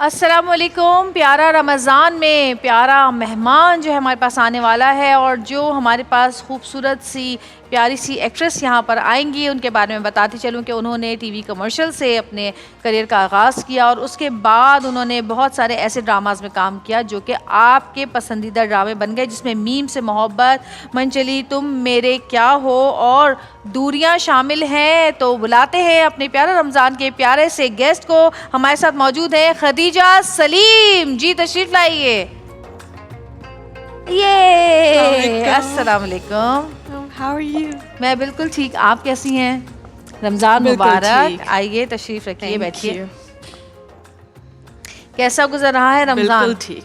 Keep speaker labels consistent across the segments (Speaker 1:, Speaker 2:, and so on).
Speaker 1: अस्सलामुअलैकुम। प्यारा रमज़ान में प्यारा मेहमान जो है हमारे पास आने वाला है, और जो हमारे पास खूबसूरत सी प्यारी सी एक्ट्रेस यहाँ पर आएंगी, उनके बारे में बताती चलूँ कि उन्होंने टीवी कमर्शियल से अपने करियर का आगाज़ किया और उसके बाद उन्होंने बहुत सारे ऐसे ड्रामाज में काम किया जो कि आपके पसंदीदा ड्रामे बन गए, जिसमें मीम से मोहब्बत, मन चली तुम मेरे क्या हो और दूरियां शामिल हैं। तो बुलाते हैं अपने प्यारे रमज़ान के प्यारे से गेस्ट को। हमारे साथ मौजूद है खदीजा सलीम जी, तशरीफ लाइए। ये अस्सलाम वालेकुम।
Speaker 2: How are you?
Speaker 1: मैं बिल्कुल ठीक, आप कैसी हैं? रमज़ान मुबारक। आइए तशरीफ रखिए, बैठिए। कैसा गुजर रहा है रमज़ान?
Speaker 2: बिल्कुल ठीक।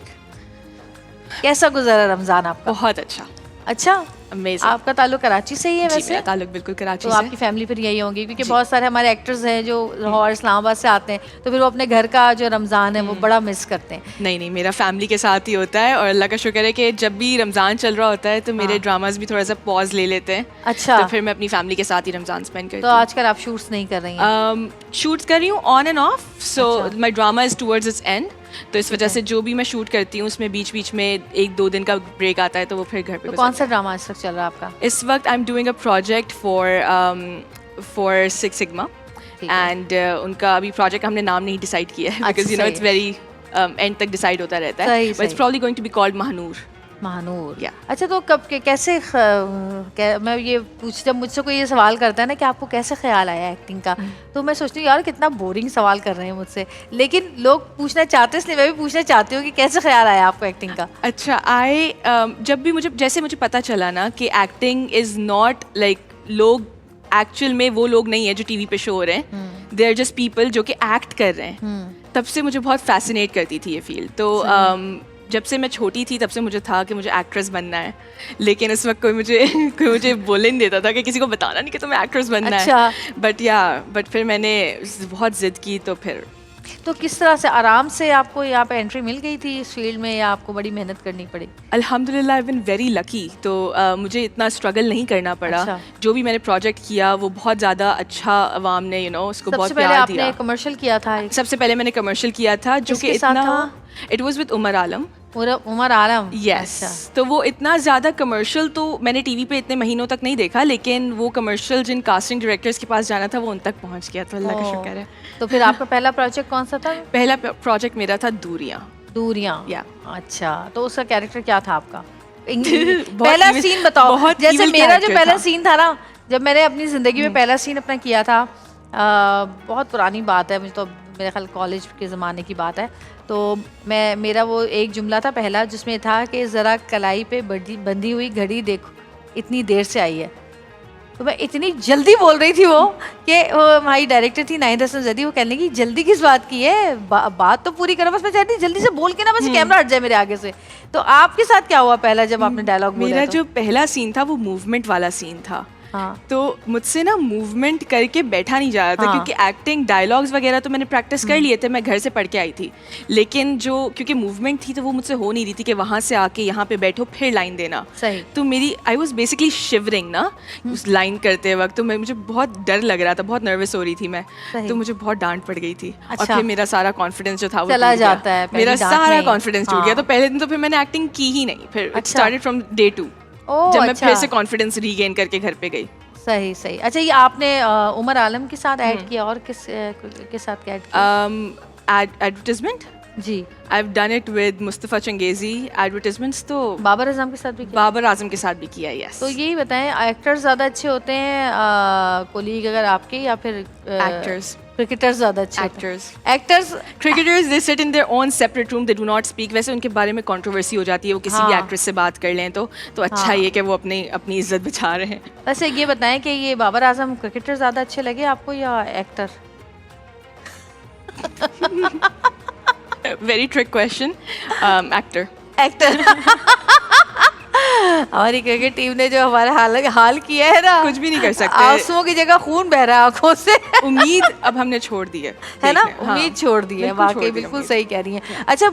Speaker 1: कैसा गुजरा रमज़ान आपका?
Speaker 2: बहुत अच्छा।
Speaker 1: अच्छा,
Speaker 2: Amazing.
Speaker 1: आपका ताल्लुक कराची से ही है
Speaker 2: जी,
Speaker 1: वैसे?
Speaker 2: मेरा ताल्लुक बिल्कुल कराची
Speaker 1: तो
Speaker 2: से।
Speaker 1: आपकी फैमिली फिर यही होंगी, क्योंकि बहुत सारे हमारे एक्टर्स हैं जो लाहौर इस्लामाबाद से आते हैं, तो फिर वो अपने घर का जो रमज़ान है वो बड़ा मिस करते हैं।
Speaker 2: नहीं, मेरा फैमिली के साथ ही होता है और अल्लाह का शुक्र है कि जब भी रमज़ान चल रहा होता है तो मेरे ड्रामाज भी थोड़ा सा पॉज ले लेते हैं।
Speaker 1: अच्छा,
Speaker 2: तो फिर मैं अपनी फैमिली के साथ ही रमज़ान स्पेंड करती
Speaker 1: तो
Speaker 2: हूँ।
Speaker 1: आजकल आप शूट्स नहीं कर रही हैं?
Speaker 2: शूट कर रही हूँ on end of, so my drama is towards its and. तो इस वजह से जो भी मैं शूट करती हूँ उसमें बीच बीच में 1-2 दिन का ब्रेक आता है, तो वो फिर घर पे
Speaker 1: तो कौन सा ड्रामा इस वक्त चल रहा है आपका?
Speaker 2: इस वक्त I am doing a project for six sigma and उनका अभी प्रोजेक्ट हमने नाम नहीं डिसाइड किया है, because you know it's very end तक डिसाइड होता रहता है, but it's probably going to be called Mahanoor.
Speaker 1: Mahanoor,
Speaker 2: Yeah.
Speaker 1: अच्छा, तो कब के कैसे मैं ये जब मुझसे कोई ये सवाल करता है ना कि आपको कैसे ख्याल आया एक्टिंग का, तो मैं सोचती हूँ यार कितना बोरिंग सवाल कर रहे हैं मुझसे, लेकिन लोग पूछना चाहते हैं, इसलिए मैं भी पूछना चाहती हूँ कि कैसे ख्याल आया आपको एक्टिंग का?
Speaker 2: अच्छा, जब भी मुझे पता चला ना कि एक्टिंग इज़ नॉट लाइक लोग एक्चुअल में वो लोग नहीं है जो टीवी पे शो हो रहे हैं, दे आर जस्ट पीपल जो कि एक्ट कर रहे हैं, तब से मुझे बहुत फैसिनेट करती थी ये फील्ड। तो जब से मैं छोटी थी तब से मुझे था कि मुझे एक्ट्रेस बनना है, लेकिन इस वक्त कोई मुझे बोलने नहीं देता था कि किसी को बताना नहीं कि तुम्हें एक्ट्रेस बनना है। बट फिर मैंने बहुत ज़िद की, तो फिर
Speaker 1: तो किस तरह से आराम से आपको यहाँ पे एंट्री मिल गई थी इस फील्ड में, या आपको बड़ी मेहनत करनी पड़ी?
Speaker 2: अल्हम्दुलिल्लाह आई बीन वेरी लकी। तो मुझे इतना स्ट्रगल नहीं करना पड़ा।
Speaker 1: अच्छा।
Speaker 2: जो भी मैंने प्रोजेक्ट किया वो बहुत ज़्यादा अच्छा अवाम ने उसको बहुत प्यार दिया।
Speaker 1: सबसे पहले आपने कमर्शियल किया था?
Speaker 2: सबसे पहले मैंने कमर्शियल किया था जो कि इतना, it was with Umar Alam.
Speaker 1: Umar Alam,
Speaker 2: yes. तो वो इतना ज़्यादा कमर्शियल तो मैंने टीवी पे इतने महीनों तक नहीं देखा, लेकिन वो कमर्शियल जिन कास्टिंग डायरेक्टर्स के पास जाना था वो उन तक पहुंच गया, तो अल्लाह का शुक्र है।
Speaker 1: तो फिर आपका पहला प्रोजेक्ट कौन सा था?
Speaker 2: पहला प्रोजेक्ट मेरा था दूरियां।
Speaker 1: या अच्छा, तो उसका कैरेक्टर क्या था आपका? पहला सीन बताओ। जैसे मेरा जो पहला सीन था ना, जब मैंने अपनी ज़िंदगी में पहला सीन अपना किया था, बहुत पुरानी बात है, मुझे तो मेरे ख्याल कॉलेज के ज़माने की बात है, तो मेरा वो एक जुमला था पहला, जिसमें था कि ज़रा कलाई पे बंधी हुई घड़ी देखो इतनी देर से आई है। तो मैं इतनी जल्दी बोल रही थी वो कि वो हमारी डायरेक्टर थी नाहिद हसन जदी, वो कहने की जल्दी किस बात की है, बात तो पूरी करो, बस मैं चाहती जल्दी से बोल के ना बस कैमरा हट जाए मेरे आगे से। तो आपके साथ क्या हुआ पहला जब आपने डायलॉग बोला?
Speaker 2: मेरा जो पहला सीन था वो मूवमेंट वाला सीन था।
Speaker 1: हाँ।
Speaker 2: तो मुझसे ना मूवमेंट करके बैठा नहीं जा रहा था, क्योंकि एक्टिंग डायलॉग्स वगैरह तो मैंने प्रैक्टिस कर लिए थे, मैं घर से पढ़ के आई थी, लेकिन क्योंकि मूवमेंट थी तो वो मुझसे हो नहीं रही थी कि वहाँ से आके यहाँ पे बैठो फिर लाइन देना।
Speaker 1: सही।
Speaker 2: तो आई वॉज बेसिकली शिवरिंग ना उस लाइन करते वक्त, तो मुझे बहुत डर लग रहा था, बहुत नर्वस हो रही थी मैं, तो मुझे बहुत डांट पड़ गई थी। और फिर मेरा सारा कॉन्फिडेंस जो था वो
Speaker 1: चला जाता है,
Speaker 2: मेरा सारा कॉन्फिडेंस टूट गया। तो पहले दिन तो फिर मैंने एक्टिंग की ही नहीं, फिर इट स्टार्टेड फ्रॉम डे 2 जब मैं फिर से कॉन्फिडेंस रीगेन करके घर पे गई।
Speaker 1: सही। अच्छा, ये आपने उमर आलम के साथ ऐड किया, और किस के साथ ऐड किया?
Speaker 2: Advertisement
Speaker 1: ji,
Speaker 2: I have done it with Mustafa Changezi advertisements. तो
Speaker 1: बाबर आजम के साथ भी किया?
Speaker 2: बाबर आजम के साथ भी किया, यस।
Speaker 1: तो यही बताएं, एक्टर्स ज़्यादा अच्छे होते हैं कोलीग अगर आपके, या फिर
Speaker 2: एक्टर्स?
Speaker 1: क्रिकेटर्स ज़्यादा अच्छे? Actors
Speaker 2: cricketers they sit in their own separate room, they do not speak. वैसे उनके बारे में कंट्रोवर्सी हो जाती है, वो किसी भी एक्ट्रेस से बात कर लें तो अच्छा ये कि वो अपनी इज्जत बचा रहे हैं।
Speaker 1: वैसे ये बताएं कि ये बाबर आजम क्रिकेटर ज़्यादा अच्छे लगे आपको या actor?
Speaker 2: Very trick question. Actor.
Speaker 1: हमारी क्रिकेट टीम ने जो हमारा हाल किया है ना,
Speaker 2: कुछ भी नहीं कर सकते,
Speaker 1: आंसुओं की जगह खून बह रहा है आंखों से।
Speaker 2: उम्मीद अब हमने छोड़ दी है
Speaker 1: ना, उम्मीद छोड़ दी है, वाकई बिल्कुल सही कह रही हैं। अच्छा,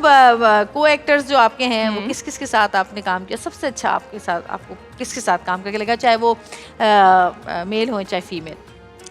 Speaker 1: को एक्टर्स जो आपके हैं वो किस किस के साथ आपने काम किया? सबसे अच्छा आपको किसके साथ काम करके लगा, चाहे वो मेल हो चाहे फीमेल?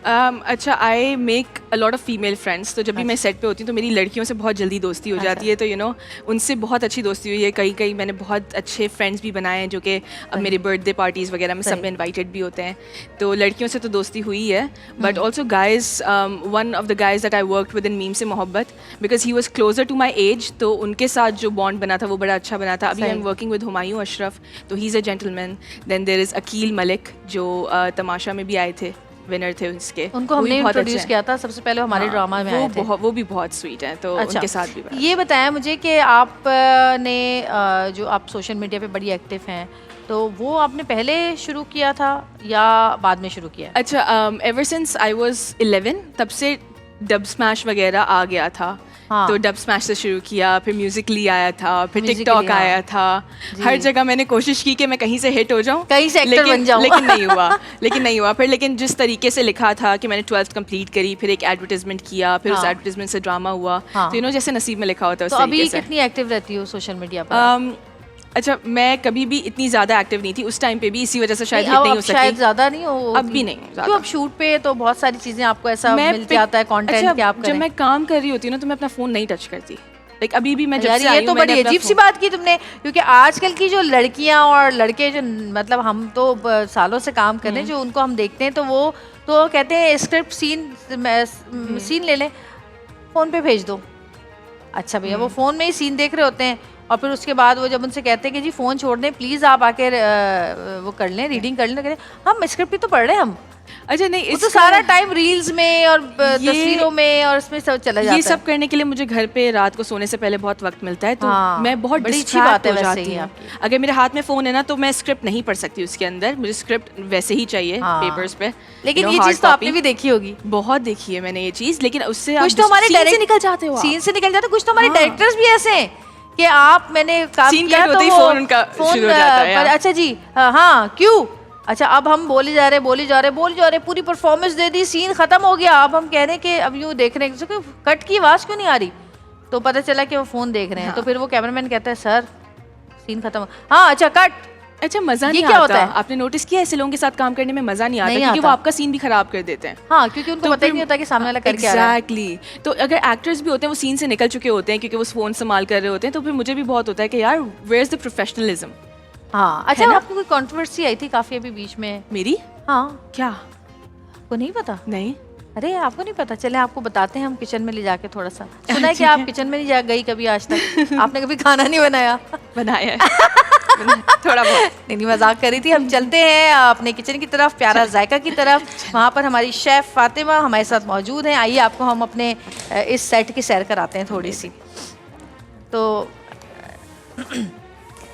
Speaker 2: अच्छा, I make a lot of female friends, तो जब भी मैं सेट पे होती हूँ तो मेरी लड़कियों से बहुत जल्दी दोस्ती हो जाती है, तो यू नो उनसे बहुत अच्छी दोस्ती हुई है। कई मैंने बहुत अच्छे फ्रेंड्स भी बनाए हैं जो कि अब मेरे बर्थडे पार्टीज़ वगैरह में सब में इन्वाइटेड भी होते हैं, तो लड़कियों से तो दोस्ती हुई है। But also guys, one of the guys that I worked with in Meem Se Mohabbat, because he was closer to my age, तो उनके साथ जो बॉन्ड बना था वो बड़ा अच्छा बना था। अभी I am working with Humayun Ashraf, तो he is a gentleman. Then there is Aqeel Malik जो तमाशा में भी आए थे, विनर थे उसके,
Speaker 1: उनको हमने इंट्रोड्यूस किया था सबसे पहले हमारे ड्रामा में आए थे।
Speaker 2: वो भी बहुत स्वीट हैं, तो
Speaker 1: अच्छा,
Speaker 2: उनके साथ भी
Speaker 1: ये बताया मुझे कि आपने जो आप सोशल मीडिया पे बड़ी एक्टिव हैं, तो वो आपने पहले शुरू किया था या बाद में शुरू किया?
Speaker 2: अच्छा, एवर सिंस आई वाज 11 तब से डब स्मैश वगैरह आ गया था। हाँ. तो डब स्मैश से शुरू किया, फिर म्यूजिकली आया था, फिर टिकटॉक आया था। हर जगह मैंने कोशिश की कि मैं कहीं से हिट हो जाऊं,
Speaker 1: कहीं से एक्टर बन जाऊं,
Speaker 2: लेकिन नहीं हुआ। लेकिन जिस तरीके से लिखा था कि मैंने 12th कंप्लीट करी, फिर एक एडवर्टाइजमेंट किया, फिर उस एडवर्टाइजमेंट से ड्रामा हुआ, तो यू नो जैसे नसीब में लिखा होता है।
Speaker 1: तो अभी कितनी एक्टिव रहती हो सोशल मीडिया पर?
Speaker 2: अच्छा, मैं कभी भी इतनी ज्यादा एक्टिव नहीं थी उस टाइम पे भी, इसी वजह से शायद नहीं हो सकी।
Speaker 1: शायद ज्यादा नहीं हो,
Speaker 2: अब भी नहीं ज्यादा।
Speaker 1: क्यों? अब शूट पे तो बहुत सारी चीजें आपको ऐसा मिलते आता है कंटेंट।
Speaker 2: अच्छा,
Speaker 1: कि आप करें।
Speaker 2: जब मैं काम कर रही होती हूँ ना तो मैं अपना फोन नहीं टच करती। लाइक अभी भी मैं जब से
Speaker 1: ये तो बड़ी अजीब सी बात की तुमने, क्योंकि आजकल की जो लड़कियां और लड़के जो मतलब हम तो सालों से काम कर रहे हैं, जो उनको हम देखते हैं तो वो तो कहते हैं स्क्रिप्ट सीन ले लें, फोन पे भेज दो। अच्छा भैया, वो फोन में ही सीन देख रहे होते हैं और फिर उसके बाद वो जब उनसे कहते हैं कि जी फ़ोन छोड़ दें प्लीज़, आप आके वो कर लें, रीडिंग कर लें, हम स्क्रिप्ट भी तो पढ़ रहे हैं हम।
Speaker 2: अच्छा नहीं,
Speaker 1: तो सारा टाइम रील्स में और तस्वीरों में और इसमें सब चला जाता है।
Speaker 2: ये सब करने के लिए मुझे घर पे रात को सोने से पहले बहुत वक्त मिलता है, तो मैं बहुत डिस्ट्रैक्ट हो जाती हूँ। अगर मेरे हाथ में फ़ोन है ना तो मैं स्क्रिप्ट नहीं पढ़ सकती उसके अंदर, मुझे स्क्रिप्ट वैसे ही चाहिए पेपर्स पे।
Speaker 1: लेकिन ये चीज़ तो आपने भी देखी होगी।
Speaker 2: बहुत देखी है मैंने ये चीज़, लेकिन उससे
Speaker 1: कुछ तो हमारे
Speaker 2: सीन से निकल जाते हो,
Speaker 1: सीन से निकल जाते। कुछ तो हमारे डायरेक्टर्स भी ऐसे हैं कि आप मैंने काम किया तो
Speaker 2: फोन उनका शुरू हो जाता है।
Speaker 1: अच्छा जी, हाँ क्यों? अच्छा, अब हम बोले जा रहे, पूरी परफॉर्मेंस दे दी, सीन खत्म हो गया, अब हम कह रहे हैं कि अब यूँ देख रहे हैं, कट की आवाज़ क्यों नहीं आ रही? तो पता चला कि वो फ़ोन देख रहे हैं। तो फिर वो कैमरामैन कहता है सर सीन खत्म। हाँ अच्छा, कट।
Speaker 2: अच्छा, मजा नहीं आता। होता है? आपने नोटिस किया ऐसे लोगों के साथ काम करने में मजा नहीं आता, क्योंकि वो आपका सीन भी खराब कर देते हैं।
Speaker 1: हाँ, क्योंकि उनको पता ही नहीं होता कि सामने वाला कर क्या रहा है।
Speaker 2: एग्जैक्टली। तो अगर एक्टर्स भी होते हैं वो सीन से निकल चुके होते हैं क्योंकि वो फोन संभाल कर रहे होते हैं, तो फिर मुझे भी बहुत होता है कि यार वेयर इज द प्रोफेशनलिज्म।
Speaker 1: हाँ अच्छा, आपको कोई कंट्रोवर्सी आई थी काफी अभी बीच में?
Speaker 2: मेरी?
Speaker 1: हाँ।
Speaker 2: क्या?
Speaker 1: आपको नहीं पता?
Speaker 2: नहीं।
Speaker 1: अरे आपको नहीं पता, चले आपको बताते हैं हम किचन में ले जाके थोड़ा सा। सुना है कि आप किचन में नहीं जा गई कभी आज तक? आपने कभी खाना नहीं बनाया?
Speaker 2: बनाया थोड़ा बहुत।
Speaker 1: नहीं, मजाक करी थी। हम चलते हैं अपने किचन की तरफ, प्यारा जायका की तरफ। वहाँ पर हमारी शेफ फातिमा हमारे साथ मौजूद हैं। आइए आपको हम अपने इस सेट की सैर कराते हैं थोड़ी सी। तो